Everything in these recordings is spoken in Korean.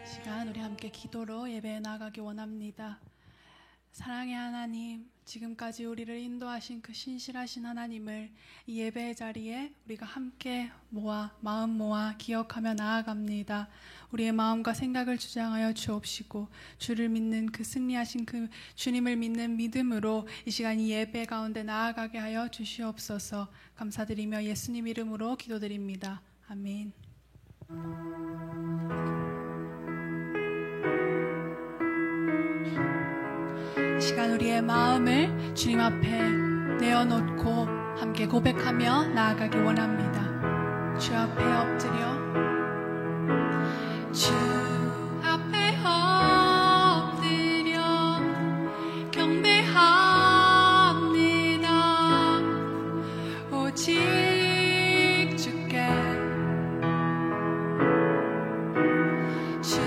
시간 우리 함께 기도로 예배에 나아가기 원합니다. 사랑의 하나님, 지금까지 우리를 인도하신 그 신실하신 하나님을 이 예배의 자리에 우리가 함께 마음 모아 기억하며 나아갑니다. 우리의 마음과 생각을 주장하여 주옵시고, 주를 믿는 그 승리하신 그 주님을 믿는 믿음으로 이 시간 이 예배 가운데 나아가게 하여 주시옵소서. 감사드리며 예수님 이름으로 기도드립니다. 아멘. 시간 우리의 마음을 주님 앞에 내어놓고 함께 고백하며 나아가기 원합니다. 주 앞에 엎드려 주 앞에 엎드려 경배합니다. 오직 주께 주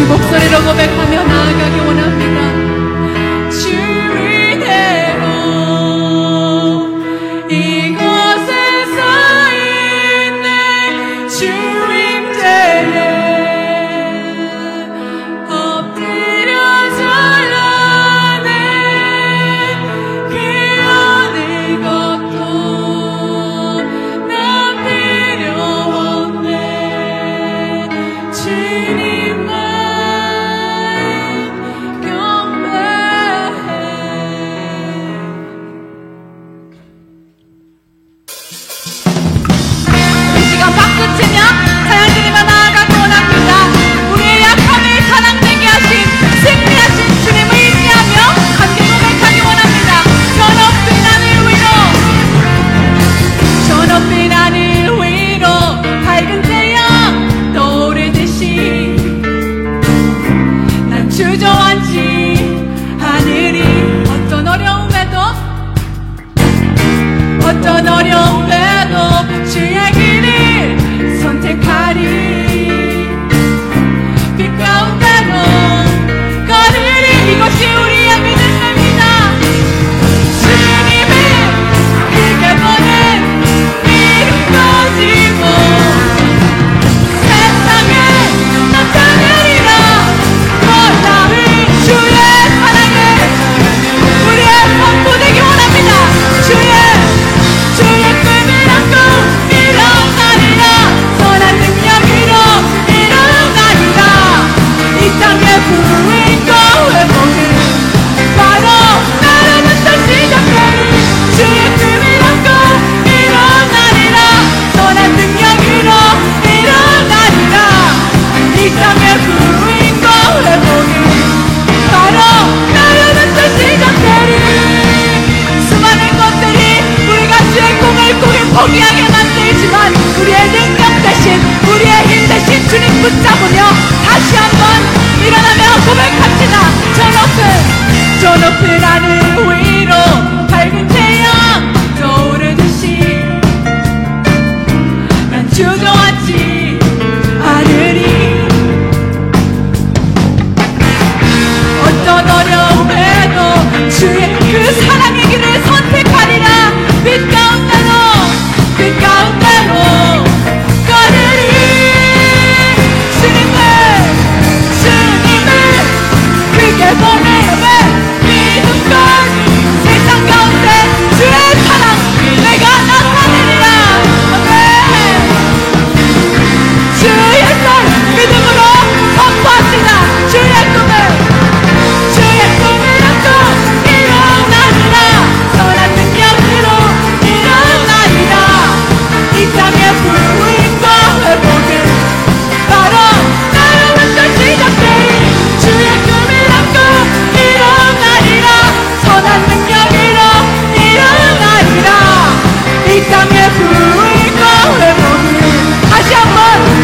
목소리로 고백하며 나아가기 원합니다. 주 이대로 이곳에서 있는 주님께 엎드려져야 하네. 그 어느 것도 난 필요 없네. 주님만 박수 치며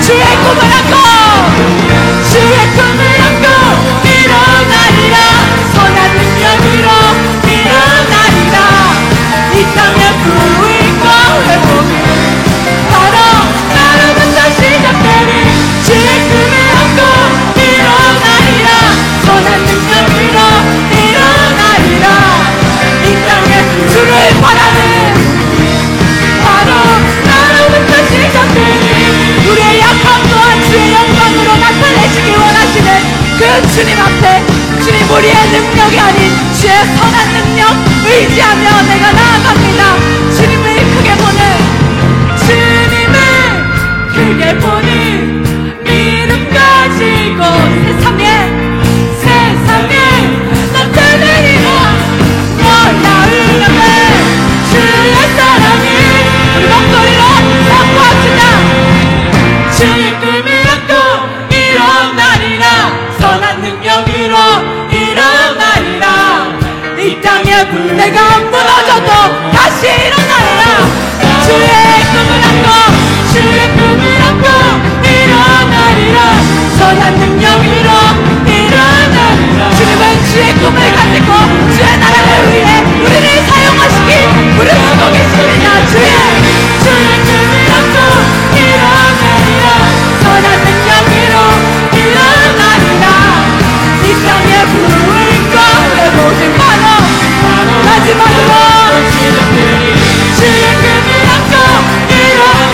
주의 꿈을 안고 주의 꿈을 안고 일어나리라 선한 능력으로 일어나리라 이 땅의 부흥과 회복은 바로 나로부터 시작되리 주의 꿈을 안고 일어나리라 선한 능력으로 일어나리라 이 땅에 주를 바라는 바로 나로부터 시작되니 우리의 약함 또한 주의 영광으로 나타내시기 원하시는 그 주님 앞에 주님 우리의 능력이 아닌 주의 선한 능력 의지하며 내가 나아갑니다. 주님을 크게 보는 믿음 가지고 세상에 나타내리라 놀라운 은혜 주의 사랑이 우리 목소리로 선포합시다. 주의 꿈을 안고 일어나리라 선한 능력으로 일어나리라 이 땅에 내가 무너져도 다시 일어나리라 주의 꿈을 안고 일어나리라 선한 능력으로 일어나리라 주님은 주의 꿈을 가지고 주의 나라를 위해 우리를 사용하시기 부르시고 계십니다. 주의 꿈을 안고 일어나리라 선한 능력으로 일어나리라 이 땅의 부흥과 회복은 바로 마지막으로 주의 꿈을 안고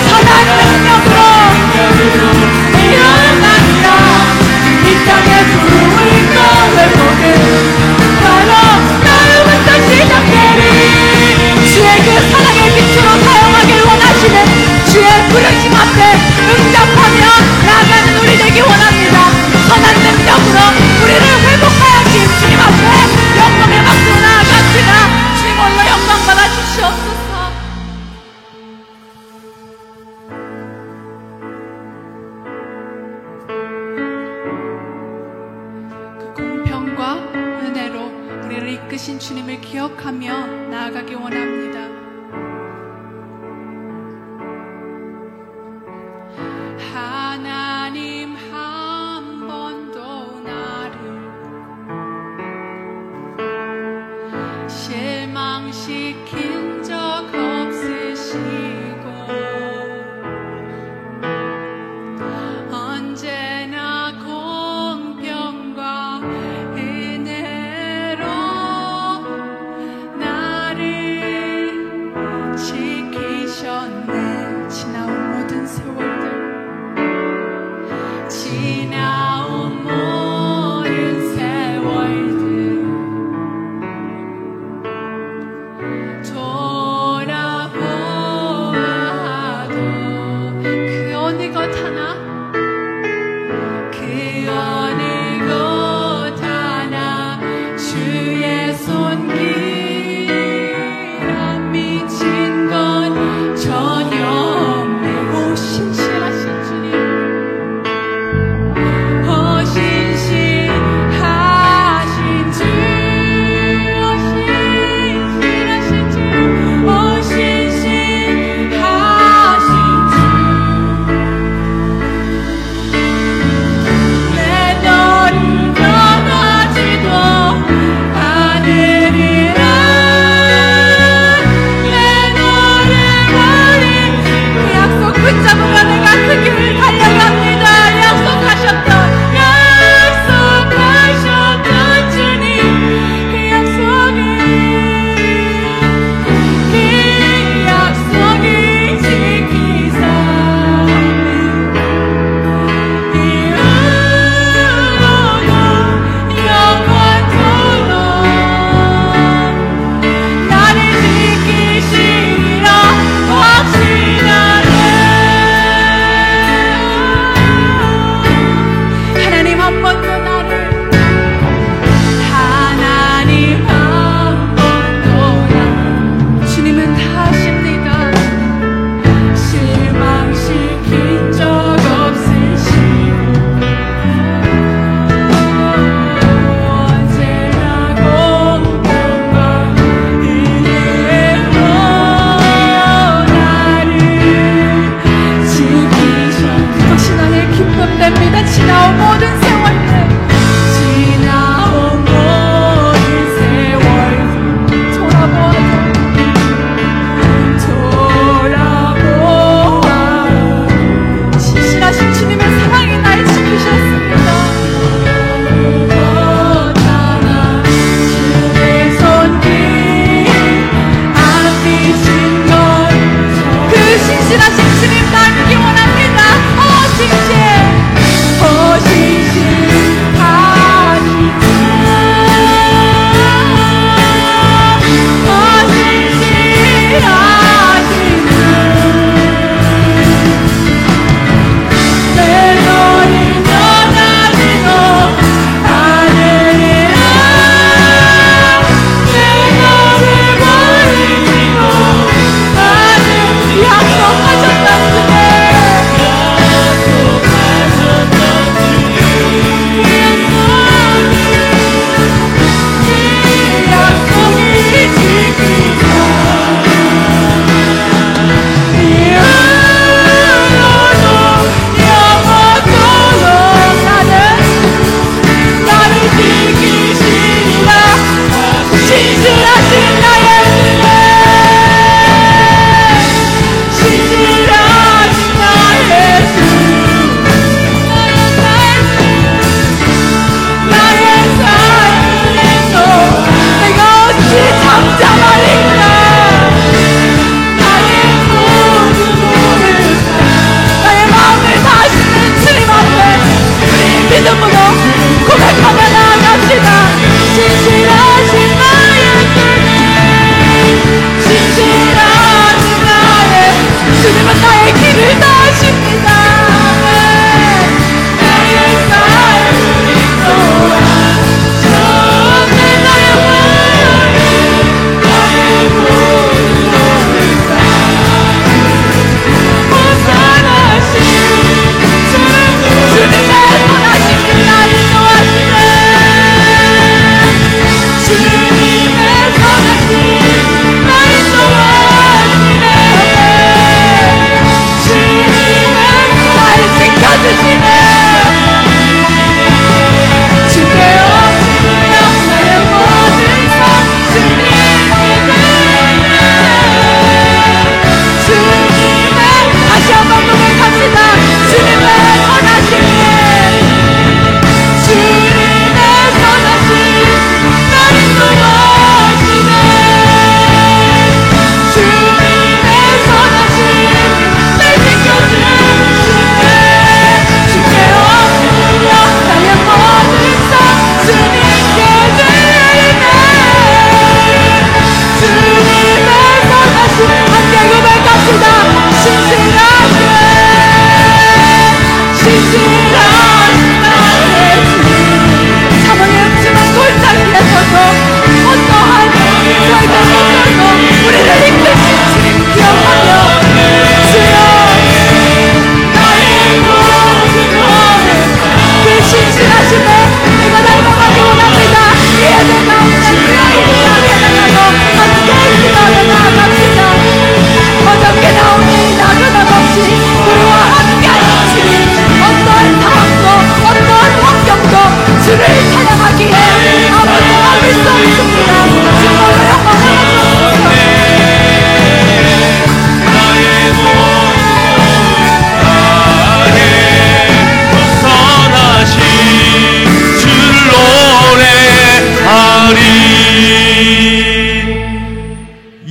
선한 능력으로 일어나리라 이 땅의 부흥과 회복은 바로 나로부터 시작되리 주의 그 사랑의 빛으로 사용하길 원하시는 주의 부르심 앞에 응답하며 나아가는 우리 되기 원합니다. 선한 능력으로 우리를 회복하여 주신 주님 앞에 영광의 박수로 나아갑시다. 주님 홀로 영광 받아 주시옵소서. 은혜로 우리를 이끄신 주님을 기억하며 나아가기 원합니다. 하나님 한 번도 나를 실망시킨 적 없으시고 언제나 공평과 은혜로 나를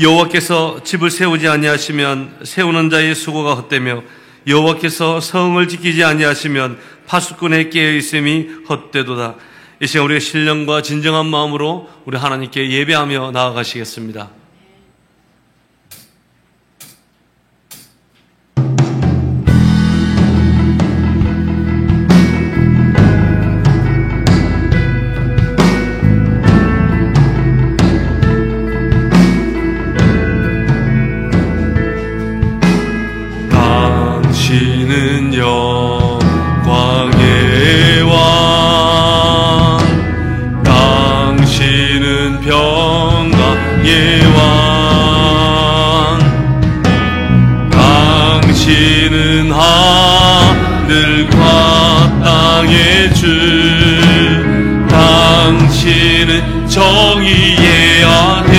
여호와께서 집을 세우지 아니하시면 세우는 자의 수고가 헛되며 여호와께서 성을 지키지 아니하시면 파수꾼의 깨어있음이 헛되도다. 이 시간 우리의 신령과 진정한 마음으로 우리 하나님께 예배하며 나아가시겠습니다. 당신은 영광의 왕, 당신은 평강의 왕, 당신은 하늘과 땅의 주, 당신은 정의의 아들.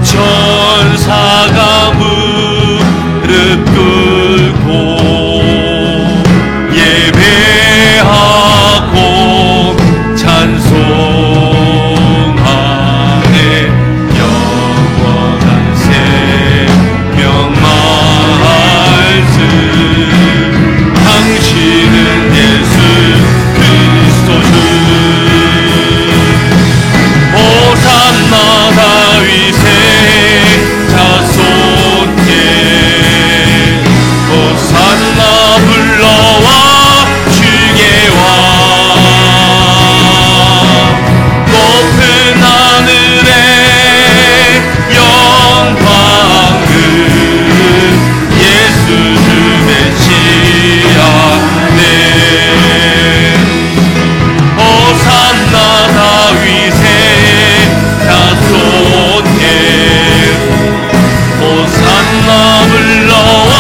천사가 무릎 꿇고 예배하고 찬송하네. 영원한 생명 말씀, 당신은 예수 그리스도 주. 호산나 다윗의 자손께 호산나 불러와 주의 왕. 높은 하늘에 영광을 예수 주 메시아네. 호산나 다윗의 자손께 호산나 불러와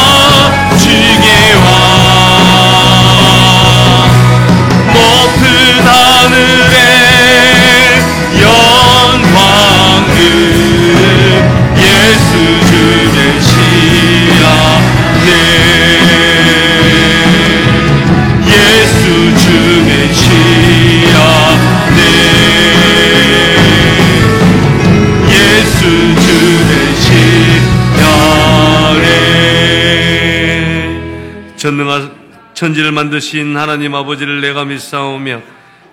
주의 왕. 높은 하늘에 영광을 예수 주 메시아네. 예수 주 메시아네. 예수 주 메시아네. 전능한 천지를 만드신 하나님 아버지를 내가 믿사오며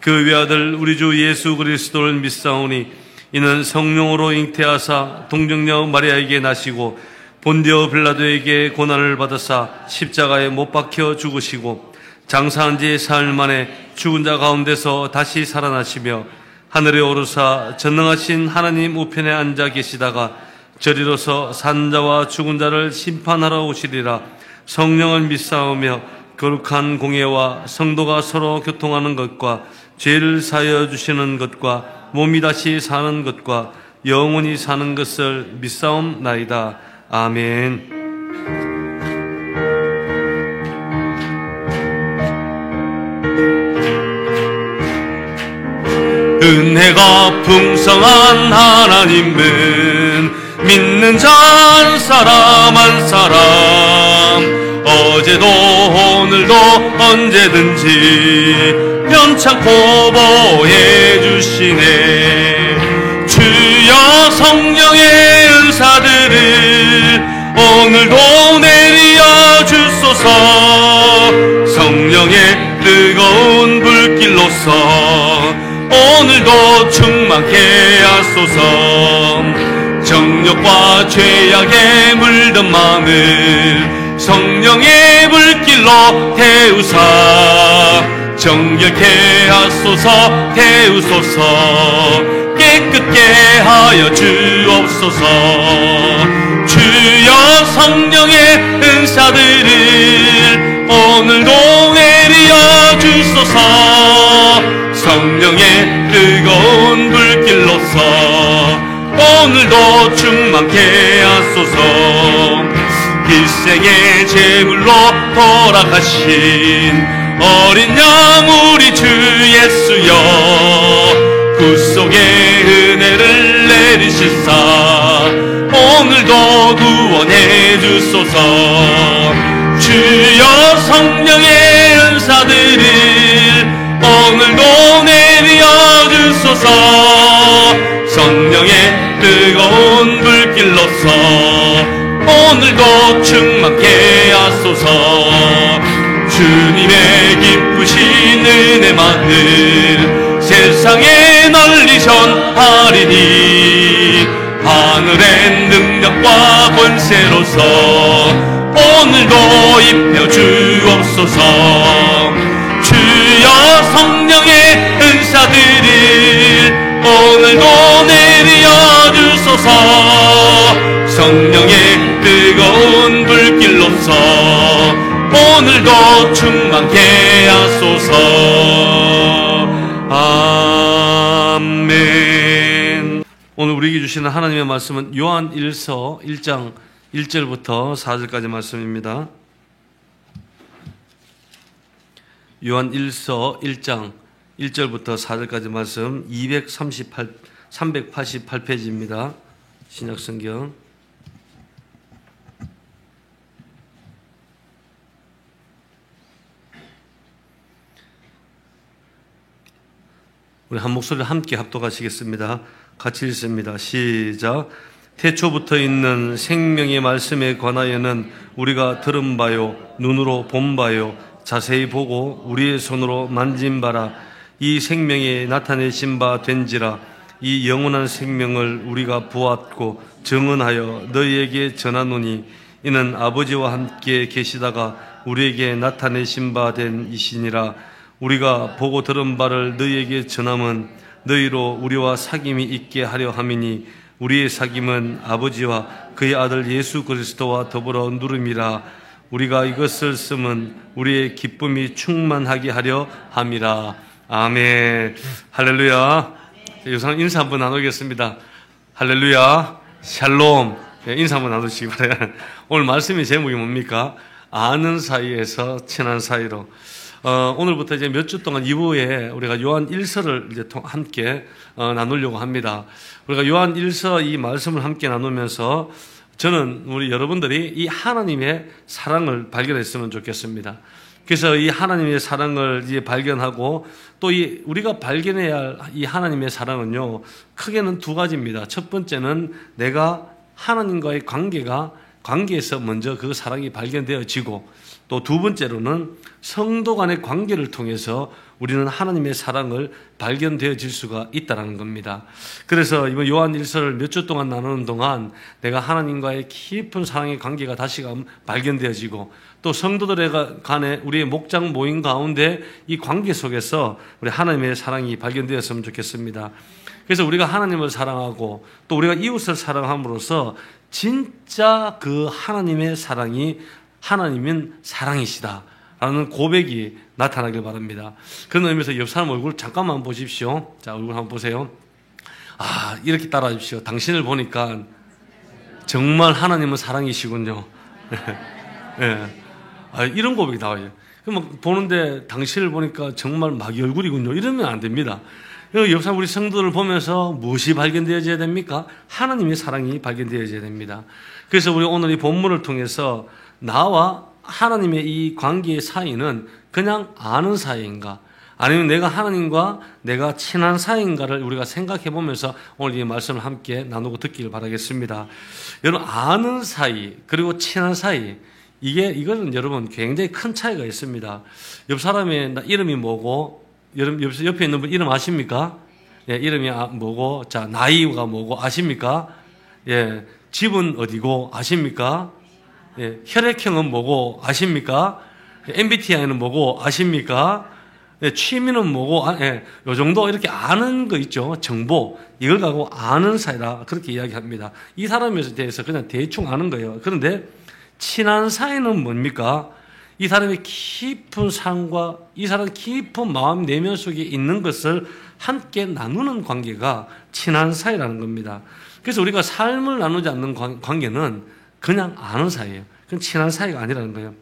그 외아들 우리 주 예수 그리스도를 믿사오니 이는 성령으로 잉태하사 동정녀 마리아에게 나시고 본디오 빌라도에게 고난을 받으사 십자가에 못 박혀 죽으시고 장사한 지 사흘 만에 죽은 자 가운데서 다시 살아나시며 하늘에 오르사 전능하신 하나님 우편에 앉아 계시다가 저리로서 산자와 죽은 자를 심판하러 오시리라. 성령을 믿사오며 거룩한 공예와 성도가 서로 교통하는 것과 죄를 사하여 주시는 것과 몸이 다시 사는 것과 영원히 사는 것을 믿사옵나이다. 아멘. 은혜가 풍성한 하나님은 믿는 자 한 사람 한 사람 어제도 오늘도 언제든지 변찮고 보혜 주시네. 주여 성령의 은사들을 오늘도 내려 주소서. 성령의 뜨거운 불길로서 오늘도 충만케 하소서. 정욕과 죄악에 물든 마음을 성령의 불길로 태우사 정결케 하소서. 태우소서. 깨끗게 하여 주옵소서. 주여 성령의 은사들을 오늘도 내려 주소서. 성령의 뜨거운 불길로서 오늘도 충만케 하소서. 일생의 제물로 돌아가신 어린 양 우리 주 예수여, 구속의 은혜를 내리시사 오늘도 구원해 주소서. 주여 성령의 은사들을 오늘도 내려 주소서. 성령의 뜨거운 불길로서 오늘도 충만케 하소서. 주님의 기쁘신 은혜만을 세상에 널리 전하리니 하늘의 능력과 권세로서 오늘도 입혀 주옵소서. 주여 성령의 은사들을 오늘도 내려 주소서. 성령의 뜨거운 불길로서 오늘도 충만케 하소서. 아멘. 오늘 우리에게 주시는 하나님의 말씀은 요한 1서 1장 1절부터 4절까지 말씀입니다. 요한 1서 1장 1절부터 4절까지 말씀 388페이지입니다. 신약성경. 우리 한 목소리를 함께 합독하시겠습니다. 같이 읽습니다. 시작. 태초부터 있는 생명의 말씀에 관하여는 우리가 들은 바요 눈으로 본 바요 자세히 보고 우리의 손으로 만진 바라. 이 생명에 나타내신 바 된지라. 이 영원한 생명을 우리가 보았고 증언하여 너희에게 전하노니 이는 아버지와 함께 계시다가 우리에게 나타내신 바 된 이시니라. 우리가 보고 들은 바를 너희에게 전함은 너희로 우리와 사귐이 있게 하려 함이니 우리의 사귐은 아버지와 그의 아들 예수 그리스도와 더불어 누름이라. 우리가 이것을 쓰면 우리의 기쁨이 충만하게 하려 함이라. 아멘. 할렐루야. 요상 인사 한번 나누겠습니다. 할렐루야. 샬롬. 인사 한번 나누시기 바랍니다. 오늘 말씀의 제목이 뭡니까? 아는 사이에서 친한 사이로. 오늘부터 이제 몇 주 동안 이후에 우리가 요한 1서를 이제 함께 나누려고 합니다. 우리가 요한 1서 이 말씀을 함께 나누면서 저는 우리 여러분들이 이 하나님의 사랑을 발견했으면 좋겠습니다. 그래서 이 하나님의 사랑을 이제 발견하고 또 우리가 발견해야 할 이 하나님의 사랑은요, 크게는 두 가지입니다. 첫 번째는 내가 하나님과의 관계에서 먼저 그 사랑이 발견되어지고 또 두 번째로는 성도 간의 관계를 통해서 우리는 하나님의 사랑을 발견되어질 수가 있다는 겁니다. 그래서 이번 요한 1서를 몇 주 동안 나누는 동안 내가 하나님과의 깊은 사랑의 관계가 다시금 발견되어지고 또 성도들의 간에 우리의 목장 모임 가운데 이 관계 속에서 우리 하나님의 사랑이 발견되었으면 좋겠습니다. 그래서 우리가 하나님을 사랑하고 또 우리가 이웃을 사랑함으로써 진짜 그 하나님의 사랑이 하나님은 사랑이시다라는 고백이 나타나길 바랍니다. 그런 의미에서 옆 사람 얼굴 잠깐만 보십시오. 자, 얼굴 한번 보세요. 아, 이렇게 따라해 주십시오. 당신을 보니까 정말 하나님은 사랑이시군요. 네. 아, 이런 고백이 나와요. 그럼 보는데 당신을 보니까 정말 마귀 얼굴이군요. 이러면 안 됩니다. 옆 사람 우리 성도들을 보면서 무엇이 발견되어져야 됩니까? 하나님의 사랑이 발견되어져야 됩니다. 그래서 우리 오늘 이 본문을 통해서 나와 하나님의 이 관계의 사이는 그냥 아는 사이인가 아니면 내가 하나님과 내가 친한 사이인가를 우리가 생각해 보면서 오늘 이 말씀을 함께 나누고 듣기를 바라겠습니다. 여러분, 아는 사이 그리고 친한 사이 이거는 여러분 굉장히 큰 차이가 있습니다. 옆 사람의 이름이 뭐고 옆에 있는 분 이름 아십니까? 예, 이름이 뭐고 자 나이가 뭐고 아십니까? 예, 집은 어디고 아십니까? 예, 혈액형은 뭐고 아십니까? MBTI는 뭐고 아십니까? 예, 취미는 뭐고 요 정도 이렇게 아는 거 있죠. 정보 이걸 갖고 아는 사이라 그렇게 이야기합니다. 이 사람에 대해서 그냥 대충 아는 거예요. 그런데 친한 사이는 뭡니까? 이 사람의 깊은 삶과 이 사람 깊은 마음 내면 속에 있는 것을 함께 나누는 관계가 친한 사이라는 겁니다. 그래서 우리가 삶을 나누지 않는 관계는 그냥 아는 사이예요. 그건 친한 사이가 아니라는 거예요.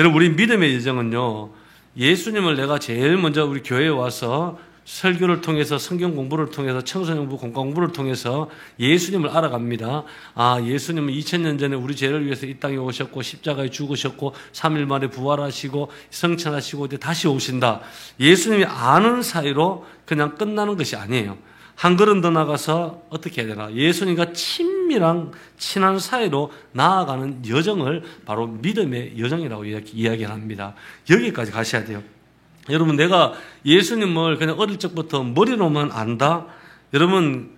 여러분, 우리 믿음의 여정은요, 예수님을 내가 제일 먼저 우리 교회에 와서 설교를 통해서 성경 공부를 통해서 청소년부 공과 공부를 통해서 예수님을 알아갑니다. 아, 예수님은 2000년 전에 우리 죄를 위해서 이 땅에 오셨고 십자가에 죽으셨고 3일 만에 부활하시고 성천하시고 이제 다시 오신다. 예수님이 아는 사이로 그냥 끝나는 것이 아니에요. 한 걸음 더 나가서 어떻게 해야 되나? 예수님과 친한 사이로 나아가는 여정을 바로 믿음의 여정이라고 이야기를 합니다. 여기까지 가셔야 돼요. 여러분, 내가 예수님을 그냥 어릴 적부터 머리로만 안다? 여러분,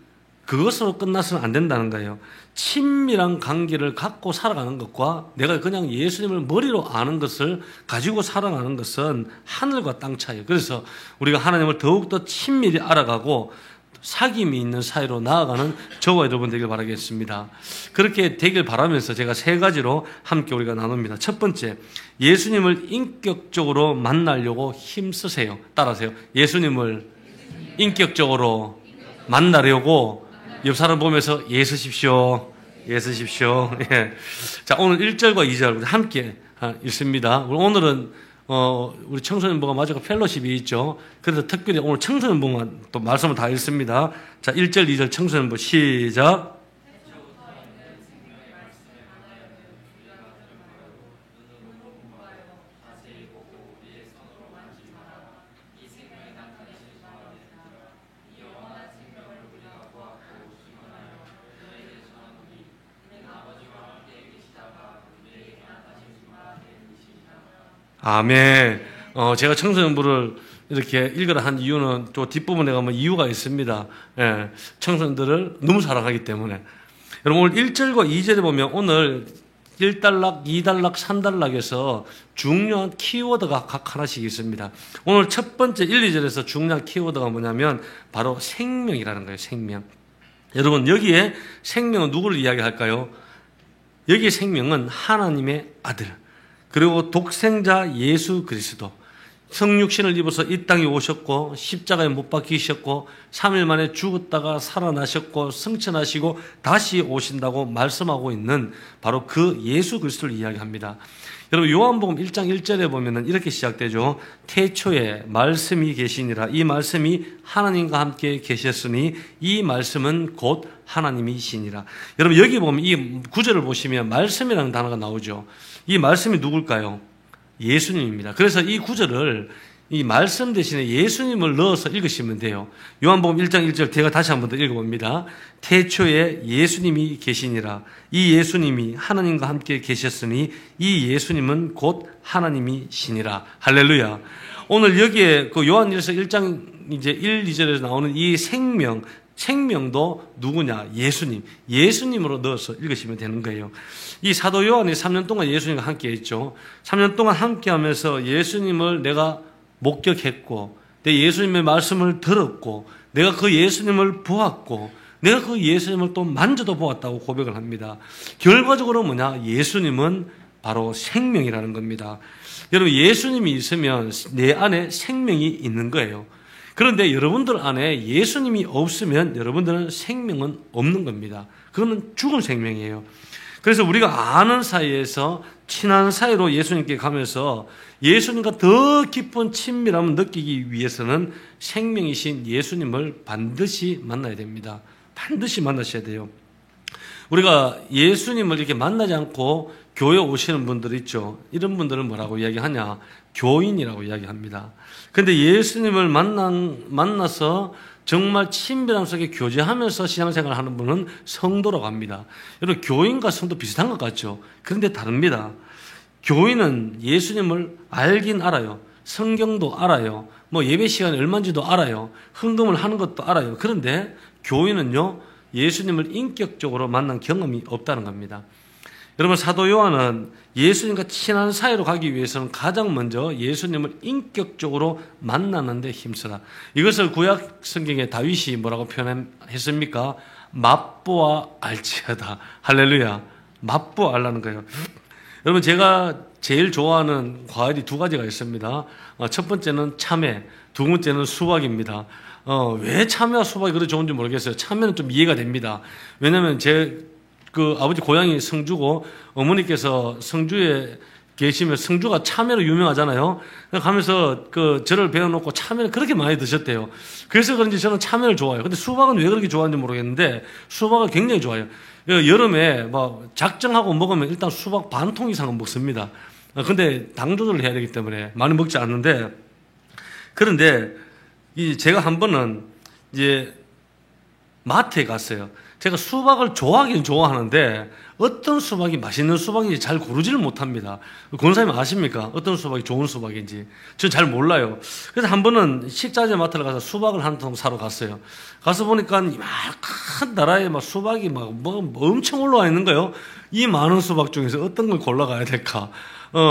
그것으로 끝나서는 안 된다는 거예요. 친밀한 관계를 갖고 살아가는 것과 내가 그냥 예수님을 머리로 아는 것을 가지고 살아가는 것은 하늘과 땅 차이예요. 그래서 우리가 하나님을 더욱더 친밀히 알아가고 사귐이 있는 사이로 나아가는 저와 여러분 되길 바라겠습니다. 그렇게 되길 바라면서 제가 세 가지로 함께 우리가 나눕니다. 첫 번째, 예수님을 인격적으로 만나려고 힘쓰세요. 따라하세요. 예수님을 인격적으로 만나려고 옆 사람 보면서 예쓰십시오. 예쓰십시오. 예. 자, 오늘 1절과 2절 함께 읽습니다. 오늘은 우리 청소년부가 마지막 펠로십이 있죠. 그래서 특별히 오늘 청소년부만 또 말씀을 다 읽습니다. 자, 1절, 2절 청소년부 시작. 아멘. 제가 청소년부를 이렇게 읽으라 한 이유는 또 뒷부분에 가면 이유가 있습니다. 예, 청소년들을 너무 사랑하기 때문에. 여러분, 오늘 1절과 2절에 보면 오늘 1단락, 2단락, 3단락에서 중요한 키워드가 각 하나씩 있습니다. 오늘 첫 번째 1, 2절에서 중요한 키워드가 뭐냐면 바로 생명이라는 거예요. 생명. 여러분, 여기에 생명은 누구를 이야기할까요? 여기에 생명은 하나님의 아들, 그리고 독생자 예수 그리스도, 성육신을 입어서 이 땅에 오셨고 십자가에 못 박히셨고 3일 만에 죽었다가 살아나셨고 승천하시고 다시 오신다고 말씀하고 있는 바로 그 예수 그리스도를 이야기합니다. 여러분, 요한복음 1장 1절에 보면은 이렇게 시작되죠. 태초에 말씀이 계시니라. 이 말씀이 하나님과 함께 계셨으니 이 말씀은 곧 하나님이시니라. 여러분, 여기 보면 이 구절을 보시면 말씀이라는 단어가 나오죠. 이 말씀이 누굴까요? 예수님입니다. 그래서 이 구절을 이 말씀 대신에 예수님을 넣어서 읽으시면 돼요. 요한복음 1장 1절 제가 다시 한번 더 읽어봅니다. 태초에 예수님이 계시니라. 이 예수님이 하나님과 함께 계셨으니 이 예수님은 곧 하나님이시니라. 할렐루야. 오늘 여기에 그 요한일서 1장 이제 1, 2절에서 나오는 이 생명도 누구냐? 예수님. 예수님으로 넣어서 읽으시면 되는 거예요. 이 사도 요한이 3년 동안 예수님과 함께 했죠. 3년 동안 함께 하면서 예수님을 내가 목격했고, 내 예수님의 말씀을 들었고, 내가 그 예수님을 보았고, 내가 그 예수님을 또 만져도 보았다고 고백을 합니다. 결과적으로 뭐냐? 예수님은 바로 생명이라는 겁니다. 여러분, 예수님이 있으면 내 안에 생명이 있는 거예요. 그런데 여러분들 안에 예수님이 없으면 여러분들은 생명은 없는 겁니다. 그러면 죽은 생명이에요. 그래서 우리가 아는 사이에서 친한 사이로 예수님께 가면서 예수님과 더 깊은 친밀함을 느끼기 위해서는 생명이신 예수님을 반드시 만나야 됩니다. 반드시 만나셔야 돼요. 우리가 예수님을 이렇게 만나지 않고 교회 오시는 분들 있죠. 이런 분들은 뭐라고 이야기하냐? 교인이라고 이야기합니다. 근데 예수님을 만나서 정말 친밀함 속에 교제하면서 신앙생활을 하는 분은 성도라고 합니다. 여러분, 교인과 성도 비슷한 것 같죠? 그런데 다릅니다. 교인은 예수님을 알긴 알아요. 성경도 알아요. 뭐 예배 시간이 얼마인지도 알아요. 헌금을 하는 것도 알아요. 그런데 교인은요, 예수님을 인격적으로 만난 경험이 없다는 겁니다. 여러분, 사도 요한은 예수님과 친한 사이로 가기 위해서는 가장 먼저 예수님을 인격적으로 만나는 데 힘쓰라. 이것을 구약 성경에 다윗이 뭐라고 표현했습니까? 맛보아 알지어다. 할렐루야. 맛보아 알라는 거예요. 여러분, 제가 제일 좋아하는 과일이 두 가지가 있습니다. 첫 번째는 참외, 두 번째는 수박입니다. 왜 참외와 수박이 그렇게 좋은지 모르겠어요. 참외는 좀 이해가 됩니다. 왜냐하면 그 아버지 고향이 성주고 어머니께서 성주에 계시면 성주가 참외로 유명하잖아요. 가면서 저를 배워놓고 참외를 그렇게 많이 드셨대요. 그래서 그런지 저는 참외를 좋아해요. 근데 수박은 왜 그렇게 좋아하는지 모르겠는데 수박을 굉장히 좋아해요. 여름에 뭐 작정하고 먹으면 일단 수박 반 통 이상은 먹습니다. 근데 당 조절을 해야 되기 때문에 많이 먹지 않는데, 그런데 제가 한 번은 이제 마트에 갔어요. 제가 수박을 좋아하긴 좋아하는데 어떤 수박이 맛있는 수박인지 잘 고르지를 못합니다. 권사님 아십니까? 어떤 수박이 좋은 수박인지. 전 잘 몰라요. 그래서 한 번은 식자재 마트를 가서 수박을 한 통 사러 갔어요. 가서 보니까 큰 나라에 막 수박이 뭐 엄청 올라와 있는 거예요. 이 많은 수박 중에서 어떤 걸 골라가야 될까?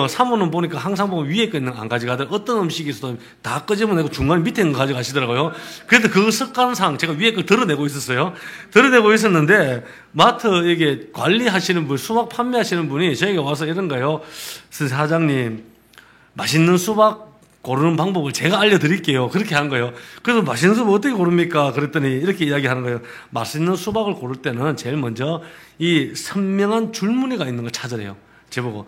사모는 보니까 항상 보면 위에 거 있는 안 가져가더라고요. 어떤 음식이 있어도 다 끄집어내고 중간 밑에 있는 거 가져가시더라고요. 그래도 그 습관상 제가 위에 걸 드러내고 있었어요. 드러내고 있었는데 마트 이게 관리하시는 분, 수박 판매하시는 분이 저에게 와서 이런 거예요. 사장님, 맛있는 수박 고르는 방법을 제가 알려드릴게요. 그렇게 한 거예요. 그래서 맛있는 수박 어떻게 고릅니까? 그랬더니 이렇게 이야기하는 거예요. 맛있는 수박을 고를 때는 제일 먼저 이 선명한 줄무늬가 있는 걸 찾으래요. 제보고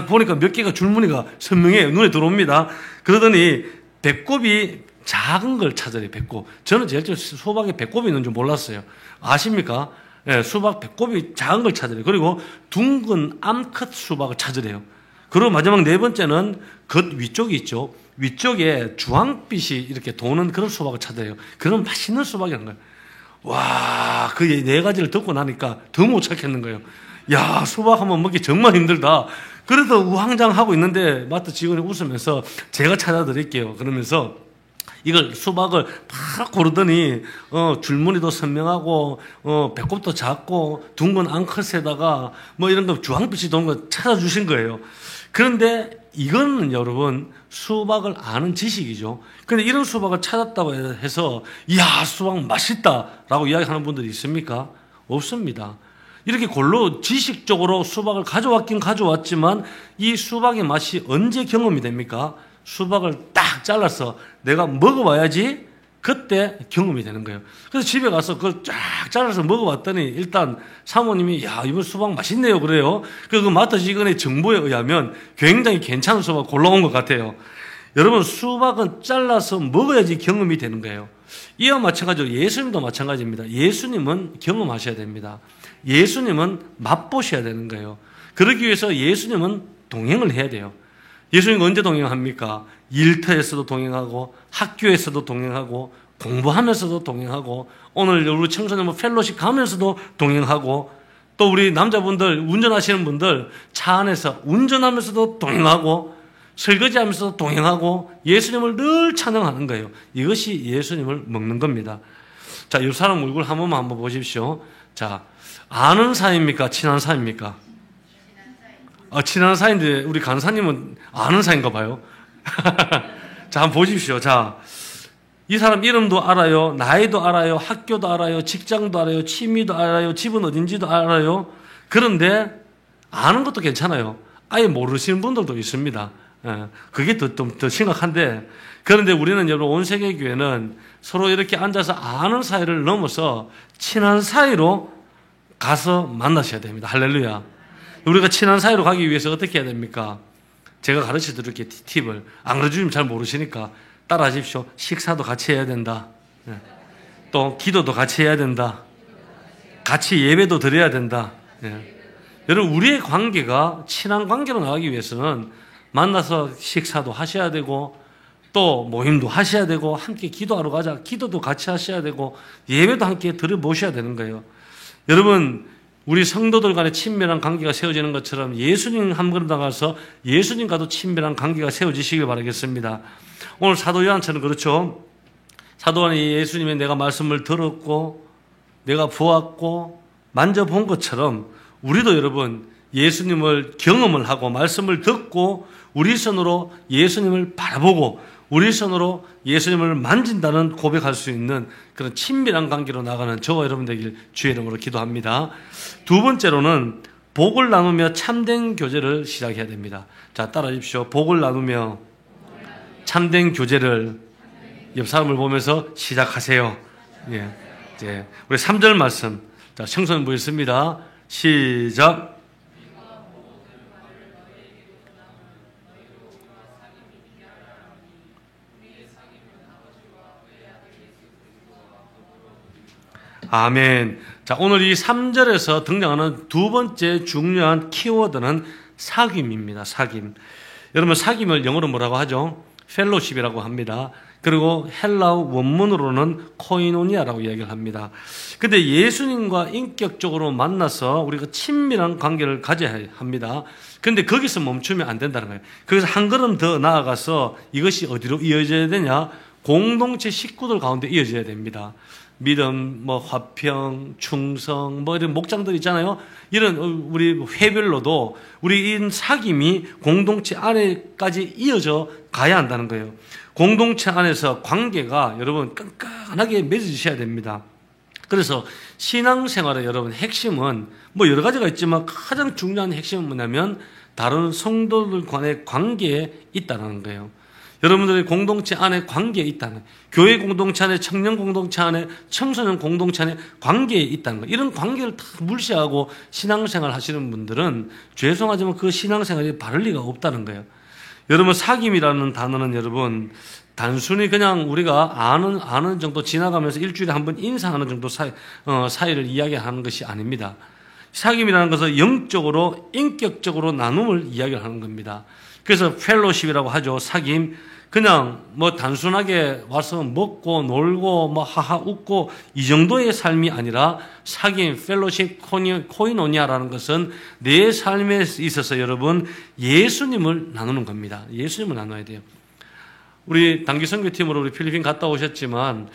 보니까 몇 개가 줄무늬가 선명해요. 눈에 들어옵니다. 그러더니 배꼽이 작은 걸 찾으래요. 배꼽. 저는 제일 처음 수박에 배꼽이 있는 줄 몰랐어요. 아십니까? 예, 수박 배꼽이 작은 걸 찾으래요. 그리고 둥근 암컷 수박을 찾으래요. 그리고 마지막 네 번째는 겉 위쪽이 있죠. 위쪽에 주황빛이 이렇게 도는 그런 수박을 찾아요. 그런 맛있는 수박이라는 거예요. 와, 그 네 가지를 듣고 나니까 더 못 찾겠는 거예요. 야, 수박 한번 먹기 정말 힘들다. 그래도 우왕장하고 있는데 마트 직원이 웃으면서 제가 찾아드릴게요. 그러면서 이걸 수박을 팍 고르더니 줄무늬도 선명하고 배꼽도 작고 둥근 앙컷에다가 뭐 이런 거 주황빛이 도는 거 찾아주신 거예요. 그런데 이거는 여러분 수박을 아는 지식이죠. 그런데 이런 수박을 찾았다고 해서 이야 수박 맛있다라고 이야기하는 분들이 있습니까? 없습니다. 이렇게 골로 지식적으로 수박을 가져왔긴 가져왔지만 이 수박의 맛이 언제 경험이 됩니까? 수박을 딱 잘라서 내가 먹어봐야지 그때 경험이 되는 거예요. 그래서 집에 가서 그걸 쫙 잘라서 먹어봤더니 일단 사모님이 야 이번 수박 맛있네요 그래요. 그 마트 직원의 정보에 의하면 굉장히 괜찮은 수박 골라온 것 같아요. 여러분 수박은 잘라서 먹어야지 경험이 되는 거예요. 이와 마찬가지로 예수님도 마찬가지입니다. 예수님은 경험하셔야 됩니다. 예수님은 맛보셔야 되는 거예요. 그러기 위해서 예수님은 동행을 해야 돼요. 예수님은 언제 동행합니까? 일터에서도 동행하고 학교에서도 동행하고 공부하면서도 동행하고 오늘 우리 청소년 펠로십 가면서도 동행하고 또 우리 남자분들 운전하시는 분들 차 안에서 운전하면서도 동행하고 설거지하면서도 동행하고 예수님을 늘 찬양하는 거예요. 이것이 예수님을 먹는 겁니다. 자, 이 사람 얼굴 한 번만 한번 보십시오. 자, 아는 사이입니까? 친한 사이입니까? 친한 사이인데 우리 간사님은 아는 사이인가 봐요. 자, 한번 보십시오. 자, 이 사람 이름도 알아요. 나이도 알아요. 학교도 알아요. 직장도 알아요. 취미도 알아요. 집은 어딘지도 알아요. 그런데 아는 것도 괜찮아요. 아예 모르시는 분들도 있습니다. 그게 더 심각한데 그런데 우리는 여러분 온 세계 교회는 서로 이렇게 앉아서 아는 사이를 넘어서 친한 사이로 가서 만나셔야 됩니다. 할렐루야. 우리가 친한 사이로 가기 위해서 어떻게 해야 됩니까? 제가 가르쳐 드릴게요. 팁을. 안 그래주시면 잘 모르시니까 따라 하십시오. 식사도 같이 해야 된다. 또 기도도 같이 해야 된다. 같이 예배도 드려야 된다. 여러분 우리의 관계가 친한 관계로 나가기 위해서는 만나서 식사도 하셔야 되고 또 모임도 하셔야 되고 함께 기도하러 가자. 기도도 같이 하셔야 되고 예배도 함께 드려보셔야 되는 거예요. 여러분 우리 성도들 간에 친밀한 관계가 세워지는 것처럼 예수님 한 그릇 나가서 예수님과도 친밀한 관계가 세워지시길 바라겠습니다. 오늘 사도 요한처럼 그렇죠. 사도 요한이 예수님의 내가 말씀을 들었고 내가 보았고 만져본 것처럼 우리도 여러분 예수님을 경험을 하고 말씀을 듣고 우리 손으로 예수님을 바라보고 우리 손으로 예수님을 만진다는 고백할 수 있는 그런 친밀한 관계로 나가는 저와 여러분 되길 주의 이름으로 기도합니다. 두 번째로는 복을 나누며 참된 교제를 시작해야 됩니다. 자, 따라 하십시오. 복을 나누며 참된 교제를 옆 사람을 보면서 시작하세요. 예. 예. 우리 3절 말씀. 자, 청소년부 있습니다. 시작. 아멘. 자, 오늘 이 3절에서 등장하는 두 번째 중요한 키워드는 사귐입니다. 사귐. 여러분, 사귐을 영어로 뭐라고 하죠? 펠로십이라고 합니다. 그리고 헬라어 원문으로는 코이노니아라고 이야기를 합니다. 근데 예수님과 인격적으로 만나서 우리가 친밀한 관계를 가져야 합니다. 근데 거기서 멈추면 안 된다는 거예요. 거기서 한 걸음 더 나아가서 이것이 어디로 이어져야 되냐? 공동체 식구들 가운데 이어져야 됩니다. 믿음, 화평, 충성, 이런 목장들 있잖아요. 이런 우리 회별로도 우리 이 사귐이 공동체 안에까지 이어져 가야 한다는 거예요. 공동체 안에서 관계가 여러분 끈끈하게 맺어지셔야 됩니다. 그래서 신앙생활의 여러분 핵심은 여러 가지가 있지만 가장 중요한 핵심은 뭐냐면 다른 성도들 간의 관계에 있다는 거예요. 여러분들의 공동체 안에 관계에 있다는, 교회 공동체 안에, 청년 공동체 안에, 청소년 공동체 안에 관계에 있다는 거예요. 이런 관계를 다 무시하고 신앙생활 하시는 분들은 죄송하지만 그 신앙생활이 바를 리가 없다는 거예요. 여러분, 사귐이라는 단어는 여러분 단순히 그냥 우리가 아는 정도 지나가면서 일주일에 한 번 인사하는 정도 사이를 이야기하는 것이 아닙니다. 사귐이라는 것은 영적으로, 인격적으로 나눔을 이야기를 하는 겁니다. 그래서 펠로십이라고 하죠. 사귐. 그냥 단순하게 와서 먹고 놀고 하하 웃고 이 정도의 삶이 아니라 사귐, 펠로십, 코이노니아라는 것은 내 삶에 있어서 여러분 예수님을 나누는 겁니다. 예수님을 나눠야 돼요. 우리 단기 선교팀으로 우리 필리핀 갔다 오셨지만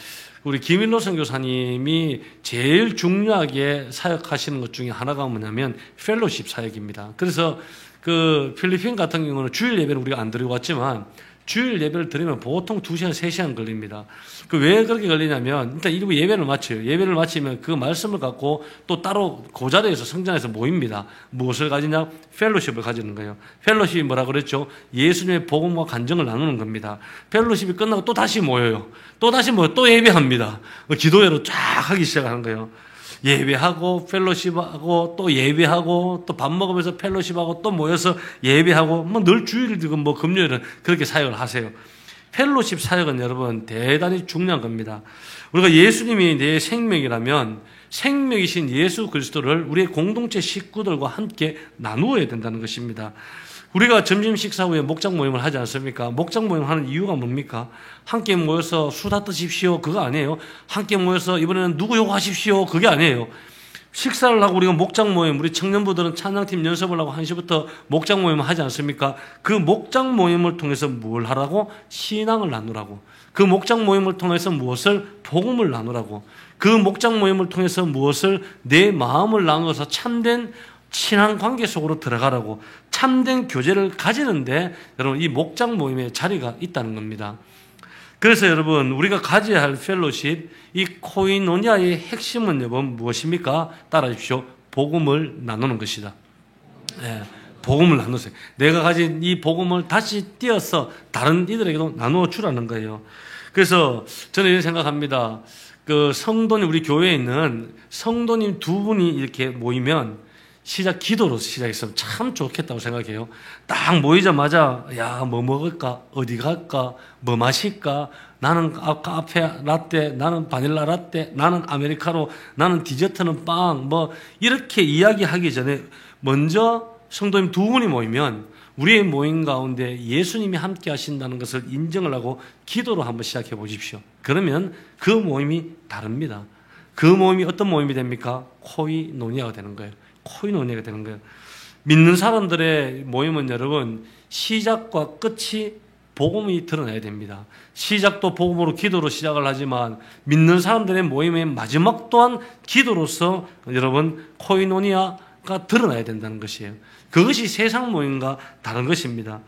우리 김일로 선교사님이 제일 중요하게 사역하시는 것 중에 하나가 뭐냐면 펠로십 사역입니다. 그래서 그 필리핀 같은 경우는 주일 예배를 우리가 안 드리고 왔지만 주일 예배를 드리면 보통 2시간, 3시간 걸립니다. 왜 그렇게 걸리냐면 일단 이러고 예배를 마쳐요. 예배를 마치면 그 말씀을 갖고 또 따로 그 자리에서 성장해서 모입니다. 무엇을 가지냐? 펠로십을 가지는 거예요. 펠로십이 뭐라 그랬죠? 예수님의 복음과 간증을 나누는 겁니다. 펠로십이 끝나고 또 다시 모여요. 또 예배합니다. 기도회로 쫙 하기 시작하는 거예요. 예배하고 펠로십하고 또 예배하고 또 밥 먹으면서 펠로십하고 또 모여서 예배하고 늘 주일이든 금요일은 그렇게 사역을 하세요. 펠로십 사역은 여러분 대단히 중요한 겁니다. 우리가 예수님이 내 생명이라면 생명이신 예수 그리스도를 우리의 공동체 식구들과 함께 나누어야 된다는 것입니다. 우리가 점심 식사 후에 목장 모임을 하지 않습니까? 목장 모임 하는 이유가 뭡니까? 함께 모여서 수다 떠십시오. 그거 아니에요. 함께 모여서 이번에는 누구 요구하십시오. 그게 아니에요. 식사를 하고 우리가 목장 모임, 우리 청년부들은 찬양팀 연습을 하고 1시부터 목장 모임을 하지 않습니까? 그 목장 모임을 통해서 뭘 하라고? 신앙을 나누라고. 그 목장 모임을 통해서 무엇을? 복음을 나누라고. 그 목장 모임을 통해서 무엇을? 내 마음을 나누어서 참된 친한 관계 속으로 들어가라고. 참된 교제를 가지는데 여러분 이 목장 모임에 자리가 있다는 겁니다. 그래서 여러분 우리가 가져야 할 펠로십, 이 코이노니아의 핵심은 여러분 무엇입니까? 따라하십시오. 복음을 나누는 것이다. 네, 복음을 나누세요. 내가 가진 이 복음을 다시 띄어서 다른 이들에게도 나누어 주라는 거예요. 그래서 저는 이렇게 생각합니다. 그 성도님, 우리 교회에 있는 성도님 2분이 이렇게 모이면 기도로 시작했으면 참 좋겠다고 생각해요. 딱 모이자마자 뭐 먹을까? 어디 갈까? 뭐 마실까? 나는 카페 라떼, 나는 바닐라 라떼, 나는 아메리카노, 나는 디저트는 빵, 이렇게 이야기하기 전에 먼저 성도님 2분이 모이면 우리의 모임 가운데 예수님이 함께 하신다는 것을 인정을 하고 기도로 한번 시작해 보십시오. 그러면 그 모임이 다릅니다. 그 모임이 어떤 모임이 됩니까? 코이노니아가 되는 거예요. 코이노니아가 되는 거예요. 믿는 사람들의 모임은 여러분 시작과 끝이 복음이 드러나야 됩니다. 시작도 복음으로 기도로 시작을 하지만 믿는 사람들의 모임의 마지막 또한 기도로서 여러분 코이노니아가 드러나야 된다는 것이에요. 그것이 세상 모임과 다른 것입니다.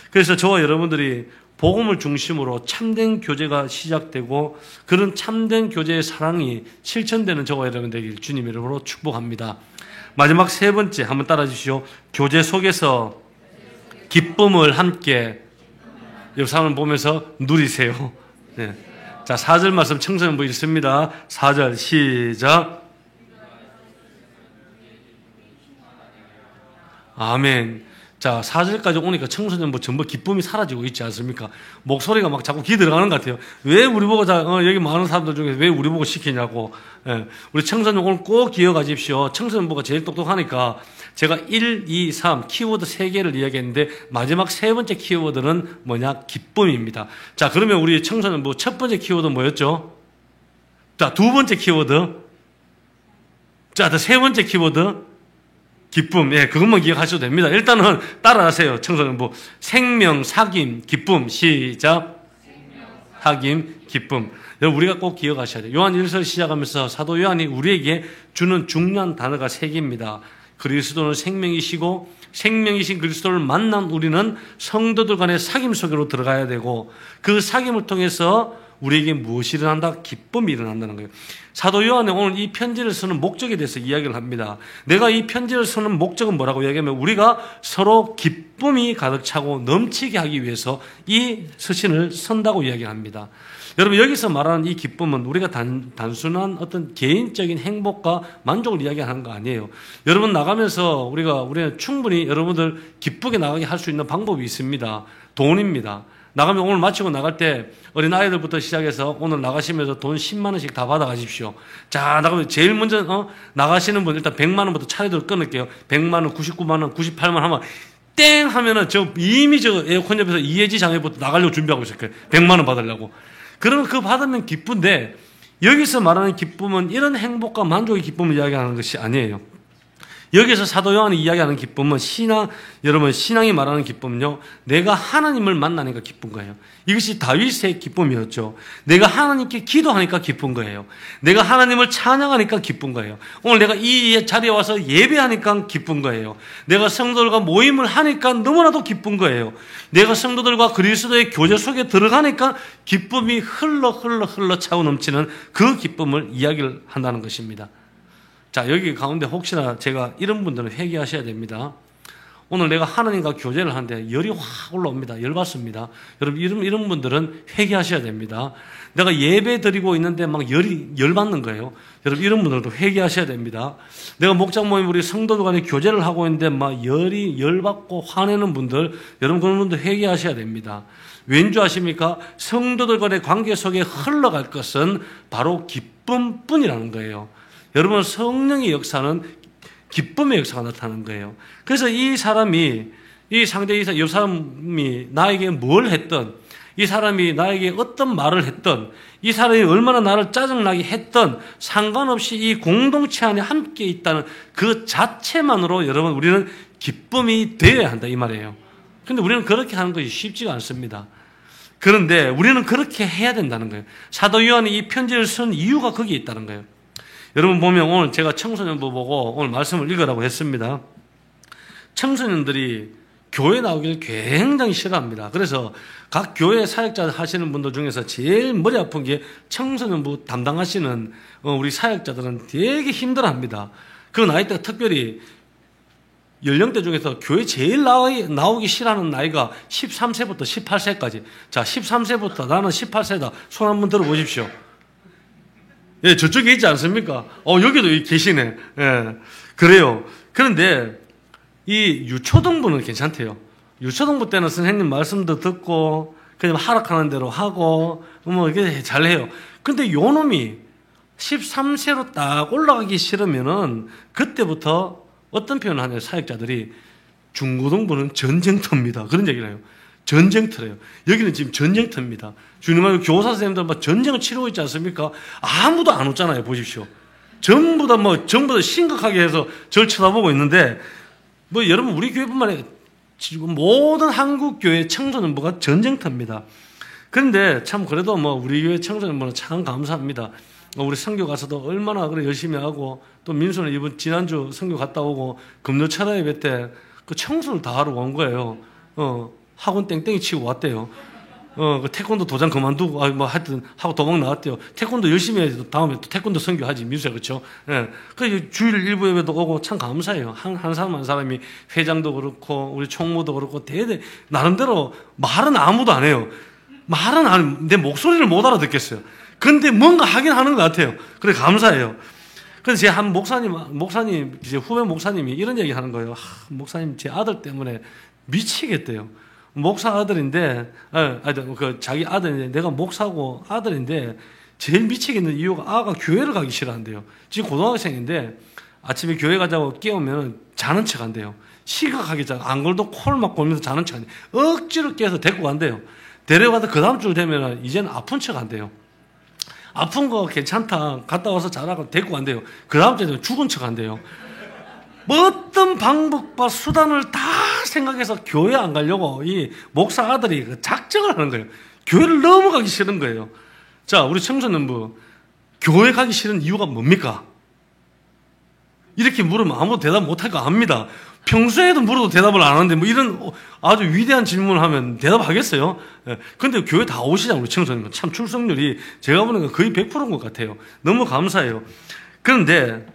그래서 저와 여러분들이 복음을 중심으로 참된 교제가 시작되고 그런 참된 교제의 사랑이 실천되는 저와 여러분 되길 주님 이름으로 축복합니다. 마지막 3번째 한번 따라 주시오. 교제 속에서 기쁨을 함께 옆 사람을 보면서 누리세요. 네. 자, 4절 말씀 청소년부 읽습니다. 4절 시작. 아멘. 자, 4절까지 오니까 청소년부 전부 기쁨이 사라지고 있지 않습니까? 목소리가 막 자꾸 기 들어가는 것 같아요. 왜 우리 보고 여기 많은 사람들 중에 왜 우리 보고 시키냐고. 예. 우리 청소년 오늘 꼭 기억하십시오. 청소년부가 제일 똑똑하니까 제가 1, 2, 3 키워드 3개를 이야기했는데 마지막 3번째 키워드는 뭐냐? 기쁨입니다. 자, 그러면 우리 청소년부 첫 번째 키워드 뭐였죠? 자, 두 번째 키워드. 자, 세 번째 키워드. 기쁨. 예, 그것만 기억하셔도 됩니다. 일단은 따라하세요. 청소년부. 생명, 사귐, 기쁨. 시작. 사귐, 기쁨. 여러분, 우리가 꼭 기억하셔야 돼요. 요한 1서 시작하면서 사도 요한이 우리에게 주는 중요한 단어가 3개입니다. 그리스도는 생명이시고 생명이신 그리스도를 만난 우리는 성도들 간의 사귐 속으로 들어가야 되고 그 사귐을 통해서 우리에게 무엇이 일어난다? 기쁨이 일어난다는 거예요. 사도 요한은 오늘 이 편지를 쓰는 목적에 대해서 이야기를 합니다. 내가 이 편지를 쓰는 목적은 뭐라고 이야기하면 우리가 서로 기쁨이 가득 차고 넘치게 하기 위해서 이 서신을 쓴다고 이야기합니다. 여러분, 여기서 말하는 이 기쁨은 우리가 단순한 어떤 개인적인 행복과 만족을 이야기하는 거 아니에요. 여러분 나가면서 우리는 충분히 여러분들 기쁘게 나가게 할 수 있는 방법이 있습니다. 돈입니다. 나가면 오늘 마치고 나갈 때 어린 아이들부터 시작해서 오늘 나가시면서 돈 10만 원씩 다 받아가십시오. 자, 나가면 제일 먼저 나가시는 분 일단 100만 원부터 차례대로 끊을게요. 100만 원, 99만 원, 98만 원 하면 땡 하면은 이미 에어컨 옆에서 이해지 장애부터 나가려고 준비하고 있을 거예요. 100만 원 받으려고. 그러면 그거 받으면 기쁜데 여기서 말하는 기쁨은 이런 행복과 만족의 기쁨을 이야기하는 것이 아니에요. 여기서 사도 요한이 이야기하는 기쁨은 여러분, 신앙이 말하는 기쁨은요, 내가 하나님을 만나니까 기쁜 거예요. 이것이 다윗의 기쁨이었죠. 내가 하나님께 기도하니까 기쁜 거예요. 내가 하나님을 찬양하니까 기쁜 거예요. 오늘 내가 이 자리에 와서 예배하니까 기쁜 거예요. 내가 성도들과 모임을 하니까 너무나도 기쁜 거예요. 내가 성도들과 그리스도의 교제 속에 들어가니까 기쁨이 흘러 차고 넘치는 그 기쁨을 이야기를 한다는 것입니다. 자, 여기 가운데 혹시나 제가 이런 분들은 회개하셔야 됩니다. 오늘 내가 하나님과 교제를 하는데 열이 확 올라옵니다. 열받습니다. 여러분, 이런 분들은 회개하셔야 됩니다. 내가 예배 드리고 있는데 막 열받는 거예요. 여러분, 이런 분들도 회개하셔야 됩니다. 내가 목장 모임 우리 성도들 간에 교제를 하고 있는데 막 열받고 화내는 분들, 여러분 그런 분들 회개하셔야 됩니다. 왠지 아십니까? 성도들 간의 관계 속에 흘러갈 것은 바로 기쁨뿐이라는 거예요. 여러분, 성령의 역사는 기쁨의 역사가 나타나는 거예요. 그래서 이 사람이 옆 사람이 나에게 뭘 했던, 이 사람이 나에게 어떤 말을 했던, 이 사람이 얼마나 나를 짜증나게 했던 상관없이 이 공동체 안에 함께 있다는 그 자체만으로 여러분 우리는 기쁨이 되어야 한다 이 말이에요. 그런데 우리는 그렇게 하는 것이 쉽지가 않습니다. 그런데 우리는 그렇게 해야 된다는 거예요. 사도 요한이 이 편지를 쓴 이유가 거기에 있다는 거예요. 여러분 보면 오늘 제가 청소년부 보고 오늘 말씀을 읽으라고 했습니다. 청소년들이 교회 나오기를 굉장히 싫어합니다. 그래서 각 교회 사역자 하시는 분들 중에서 제일 머리 아픈 게 청소년부 담당하시는 우리 사역자들은 되게 힘들어합니다. 그 나이대가 특별히 연령대 중에서 교회 제일 나오기 싫어하는 나이가 13세부터 18세까지. 자, 13세부터 나는 18세다. 손 한번 들어보십시오. 예, 저쪽에 있지 않습니까? 여기도 계시네. 예, 그래요. 그런데 이 유초등부는 괜찮대요. 유초등부 때는 선생님 말씀도 듣고 그냥 하락하는 대로 하고 이게 잘해요. 근데 요 놈이 13세로 딱 올라가기 싫으면은 그때부터 어떤 표현을 하냐면 사역자들이 중고등부는 전쟁터입니다. 그런 얘기를 해요. 전쟁터래요. 여기는 지금 전쟁터입니다. 주님하고 교사 선생님들 막 전쟁을 치르고 있지 않습니까? 아무도 안 웃잖아요. 보십시오. 전부 다 심각하게 해서 저를 쳐다보고 있는데, 여러분, 우리 교회뿐만 아니라 지금 모든 한국 교회 청소년부가 전쟁터입니다. 그런데 참 그래도 우리 교회 청소년부는 참 감사합니다. 우리 선교 가서도 얼마나 그래 열심히 하고, 또 민수는 지난주 선교 갔다 오고, 금요철 예배 때 그 청소를 다 하러 온 거예요. 학원 땡땡이 치고 왔대요. 그 태권도 도장 그만두고, 하여튼, 하고 도망 나왔대요. 태권도 열심히 해야지. 다음에 또 태권도 선교하지, 민수야, 그쵸? 예. 그 주일 일부 예배도 오고 참 감사해요. 한 사람 한 사람이 회장도 그렇고, 우리 총무도 그렇고, 나름대로 말은 아무도 안 해요. 내 목소리를 못 알아듣겠어요. 근데 뭔가 하긴 하는 것 같아요. 그래, 감사해요. 그래서 제 한 목사님, 이제 후배 목사님이 이런 얘기 하는 거예요. 목사님, 제 아들 때문에 미치겠대요. 목사 아들인데, 자기 아들인데, 내가 목사고 아들인데, 제일 미치겠는 이유가 아가 교회를 가기 싫어한대요. 지금 고등학생인데, 아침에 교회 가자고 깨우면 자는 척 한대요. 시각하기 전, 안 그래도 코를 막 골면서 자는 척 한대요. 억지로 깨서 데리고 간대요. 데려가다 그 다음 주 되면 이제는 아픈 척 한대요. 아픈 거 괜찮다. 갔다 와서 자라고 데리고 간대요. 그 다음 주에 되면 죽은 척 한대요. 어떤 방법과 수단을 다 생각해서 교회 안 가려고 이 목사 아들이 작정을 하는 거예요. 교회를 너무 가기 싫은 거예요. 자, 우리 청소년부, 교회 가기 싫은 이유가 뭡니까? 이렇게 물으면 아무도 대답 못할 거 압니다. 평소에도 물어도 대답을 안 하는데 뭐 이런 아주 위대한 질문을 하면 대답하겠어요? 근데 교회 다 오시잖아요, 우리 청소년. 참 출석률이 제가 보니까 거의 100%인 것 같아요. 너무 감사해요. 그런데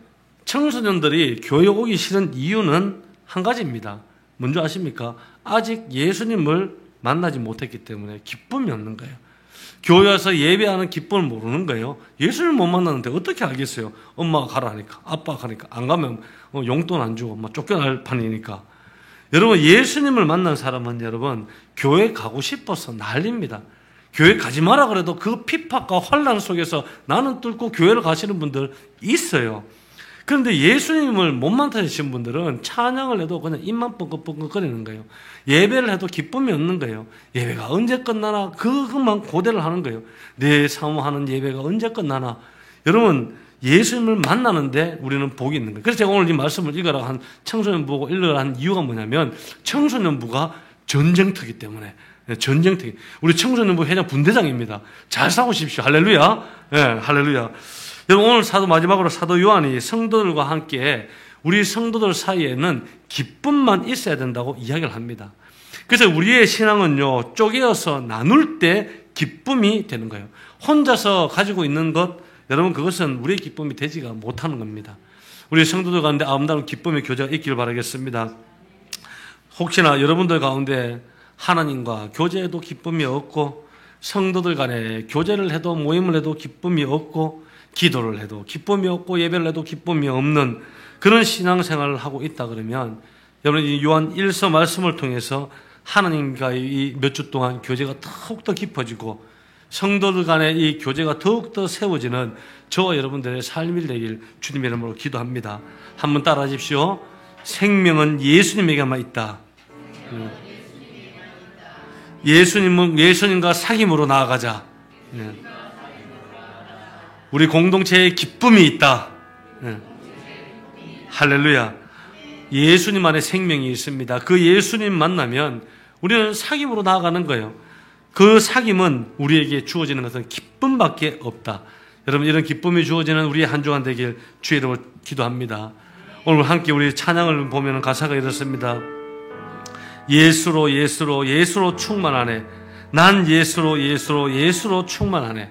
청소년들이 교회 오기 싫은 이유는 한 가지입니다. 뭔지 아십니까? 아직 예수님을 만나지 못했기 때문에 기쁨이 없는 거예요. 교회 와서 예배하는 기쁨을 모르는 거예요. 예수님을 못 만났는데 어떻게 알겠어요? 엄마가 가라 하니까, 아빠가 가니까. 안 가면 용돈 안 주고 쫓겨날 판이니까. 여러분, 예수님을 만난 사람은 여러분 교회 가고 싶어서 난립니다. 교회 가지 마라 그래도 그 핍박과 환난 속에서 나는 뚫고 교회를 가시는 분들 있어요. 그런데 예수님을 못 만나신 분들은 찬양을 해도 그냥 입만 뻥긋뻥긋거리는 거예요. 예배를 해도 기쁨이 없는 거예요. 예배가 언제 끝나나 그것만 고대를 하는 거예요. 내 사모하는 예배가 언제 끝나나. 여러분, 예수님을 만나는데 우리는 복이 있는 거예요. 그래서 제가 오늘 이 말씀을 읽으라 한 청소년부고 읽으라 한 이유가 뭐냐면 청소년부가 전쟁터이기 때문에. 전쟁터. 우리 청소년부 회장 분대장입니다. 잘 싸우십시오. 할렐루야. 예, 할렐루야. 여러분, 오늘 마지막으로 사도 요한이 성도들과 함께 우리 성도들 사이에는 기쁨만 있어야 된다고 이야기를 합니다. 그래서 우리의 신앙은요, 쪼개어서 나눌 때 기쁨이 되는 거예요. 혼자서 가지고 있는 것, 여러분, 그것은 우리의 기쁨이 되지가 못하는 겁니다. 우리 성도들 가운데 아름다운 기쁨의 교제가 있기를 바라겠습니다. 혹시나 여러분들 가운데 하나님과 교제해도 기쁨이 없고, 성도들 간에 교제를 해도 모임을 해도 기쁨이 없고, 기도를 해도 기쁨이 없고 예배를 해도 기쁨이 없는 그런 신앙생활을 하고 있다 그러면 여러분, 이 요한 1서 말씀을 통해서 하나님과의 이 몇 주 동안 교제가 더욱더 깊어지고 성도들 간의 이 교제가 더욱더 세워지는 저와 여러분들의 삶이 되길 주님의 이름으로 기도합니다. 한번 따라 하십시오. 생명은 예수님에게만 있다. 예수님과 사귐으로 나아가자. 우리 공동체에 기쁨이 있다. 할렐루야. 예수님 안에 생명이 있습니다. 그 예수님 만나면 우리는 사귐으로 나아가는 거예요. 그 사귐은 우리에게 주어지는 것은 기쁨밖에 없다. 여러분, 이런 기쁨이 주어지는 우리의 한 주간 되길 주의 이름으로 기도합니다. 오늘 함께 우리 찬양을 보면 가사가 이렇습니다. 예수로 충만하네. 난 예수로 충만하네.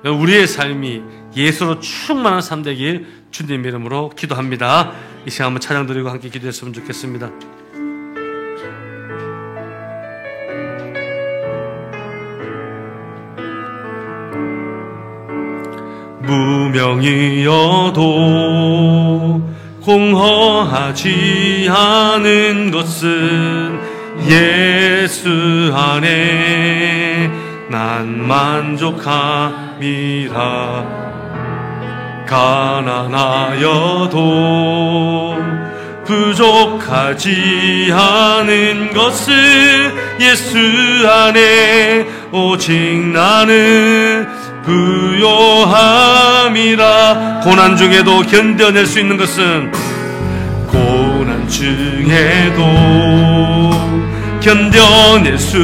우리의 삶이 예수로 충만한 삶 되길 주님 이름으로 기도합니다. 이 시간 한번 찬양 드리고 함께 기도했으면 좋겠습니다. 무명이어도 공허하지 않은 것은 예수 안에 난 만족함이라. 가난하여도 부족하지 않은 것은 예수 안에 오직 나는 부요함이라. 고난 중에도 견뎌낼 수 있는 것은 고난 중에도 견뎌낼 수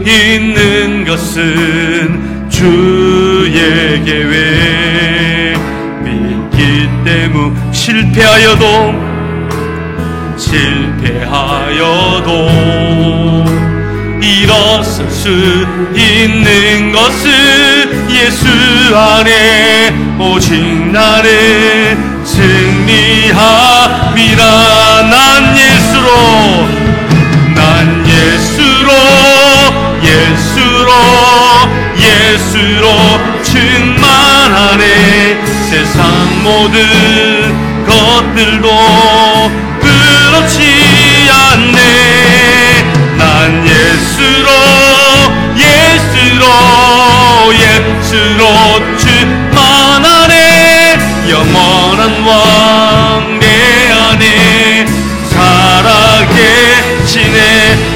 있는 것은 주의 계획. 믿기 때문에 실패하여도 일어설 수 있는 것은 예수 안에 오직 나는 승리함이라. 난 예수로 충만하네. 세상 모든 것들도 그렇지 않네.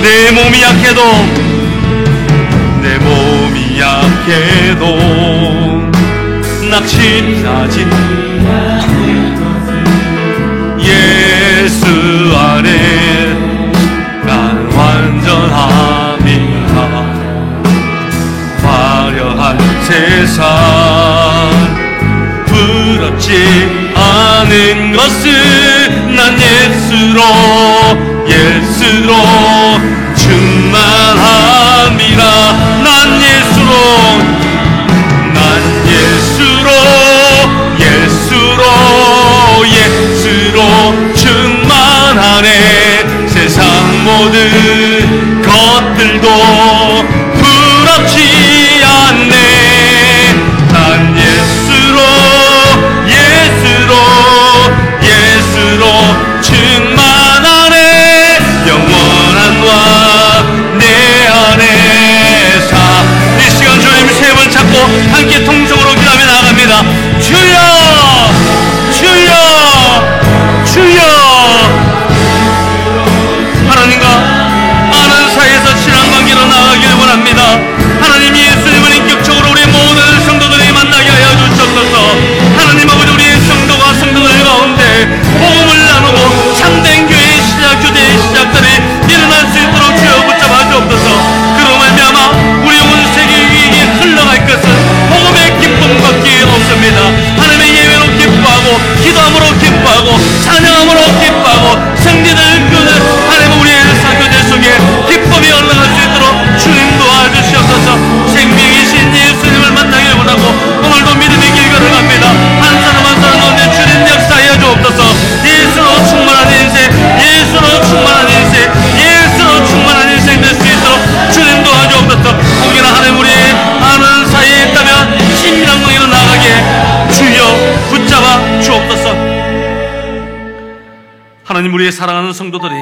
내 몸이 약해도 낙심하지 예수 안에 난 완전합니다. 화려한 세상 부럽지 않은 것은 난 예수로 충만합니다. 난 예수로 충만하네. 세상 모든 것들도 부럽지 않네. 난 예수로 충만하네. 영원한 와 내 안에 사. 이 시간 주님 세 번 잡고 함께 통성으로 기도하며 나갑니다. 주여 하나님과 아는 사이에서 친한 관계로 나아가길 원합니다. 하나님 예수님을 인격적으로 우리 모든 성도들이 만나게 하여 주시옵소서. 하나님 아버지, 우리의 성도가 성도들 가운데 복음을 나누고 참된 교회의 교제의 시작들이 일어날 수 있도록 주여 붙잡아 주옵소서. 그로 말미암아 우리 온 세계 위에 흘러갈 것은 복음의 기쁨밖에 없습니다. 하나님의 예배로 기뻐하고 기도함으로 기뻐하고 찬양함으로 기뻐하고 성리들 끄는 하나님 우리의 사교제 속에 기쁨이 올라갈 수 있도록 주님 도와주시옵소서. 생명이신 예수님을 만나길 원하고 오늘도 믿음의 길 걸어갑니다. 한 사람 한 사람 가운데 주님 역사하여 주옵소서. 예수로 충만한 인생 될 수 있도록 주님 도와주옵소서. 혹여나 하나님 우리의 아는 사이에 있다면 신이란 강의로 나가게 주여 붙잡아 주옵소서. 하나님, 우리의 사랑하는 성도들이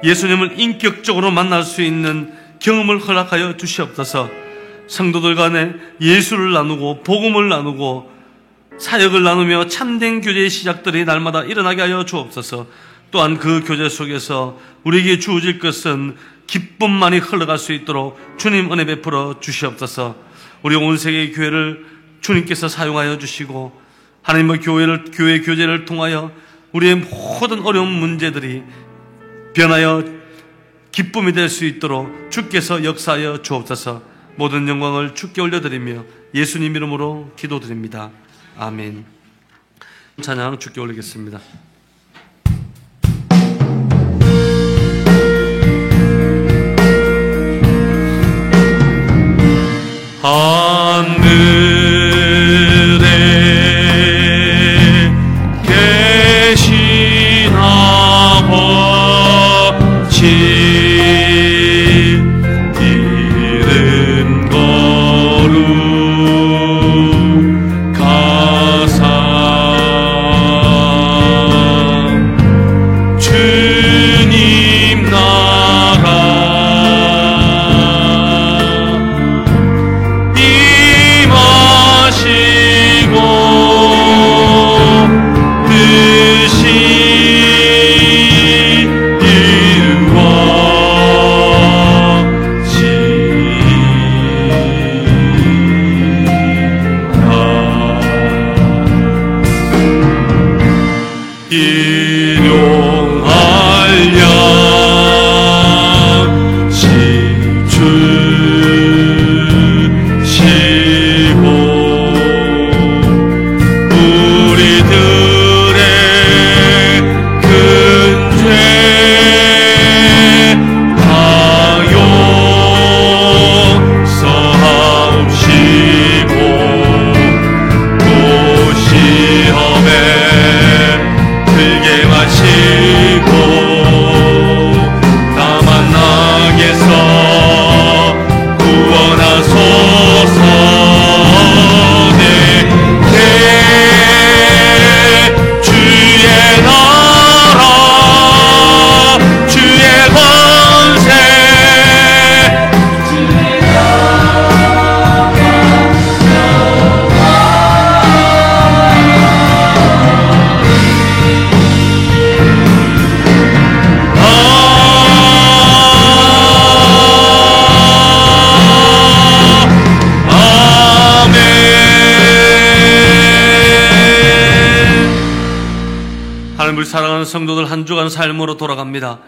예수님을 인격적으로 만날 수 있는 경험을 허락하여 주시옵소서. 성도들 간에 예수를 나누고 복음을 나누고 사역을 나누며 참된 교제의 시작들이 날마다 일어나게 하여 주옵소서. 또한 그 교제 속에서 우리에게 주어질 것은 기쁨만이 흘러갈 수 있도록 주님 은혜 베풀어 주시옵소서. 우리 온 세계 교회를 주님께서 사용하여 주시고 하나님의 교회 교제를 통하여 우리의 모든 어려운 문제들이 변하여 기쁨이 될 수 있도록 주께서 역사하여 주옵소서. 모든 영광을 주께 올려드리며 예수님 이름으로 기도드립니다. 아멘. 찬양 주께 올리겠습니다. 하늘에 계신 아버지, 이름 거룩하사 주님 나라 사랑하는 성도들 한 주간 삶으로 돌아갑니다.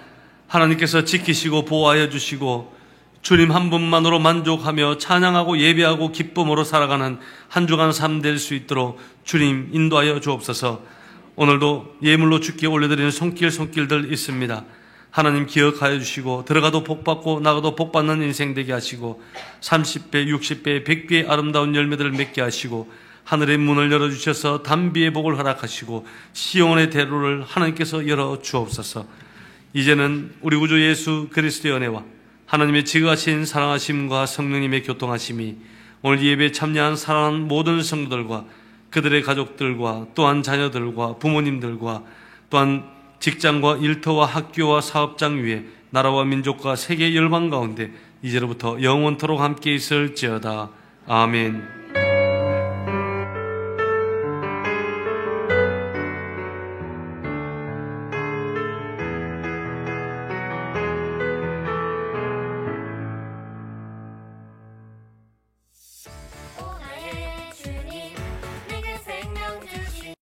하나님께서 지키시고 보호하여 주시고 주님 한 분만으로 만족하며 찬양하고 예배하고 기쁨으로 살아가는 한 주간 삶 될 수 있도록 주님 인도하여 주옵소서. 오늘도 예물로 주께 올려드리는 손길들 있습니다. 하나님 기억하여 주시고 들어가도 복받고 나가도 복받는 인생 되게 하시고 30배, 60배, 100배의 아름다운 열매들을 맺게 하시고 하늘의 문을 열어주셔서 단비의 복을 허락하시고 시온의 대로를 하나님께서 열어주옵소서. 이제는 우리 구주 예수 그리스도의 은혜와 하나님의 지극하신 사랑하심과 성령님의 교통하심이 오늘 예배에 참여한 사랑하는 모든 성도들과 그들의 가족들과 또한 자녀들과 부모님들과 또한 직장과 일터와 학교와 사업장 위에 나라와 민족과 세계 열방 가운데 이제로부터 영원토록 함께 있을지어다. 아멘.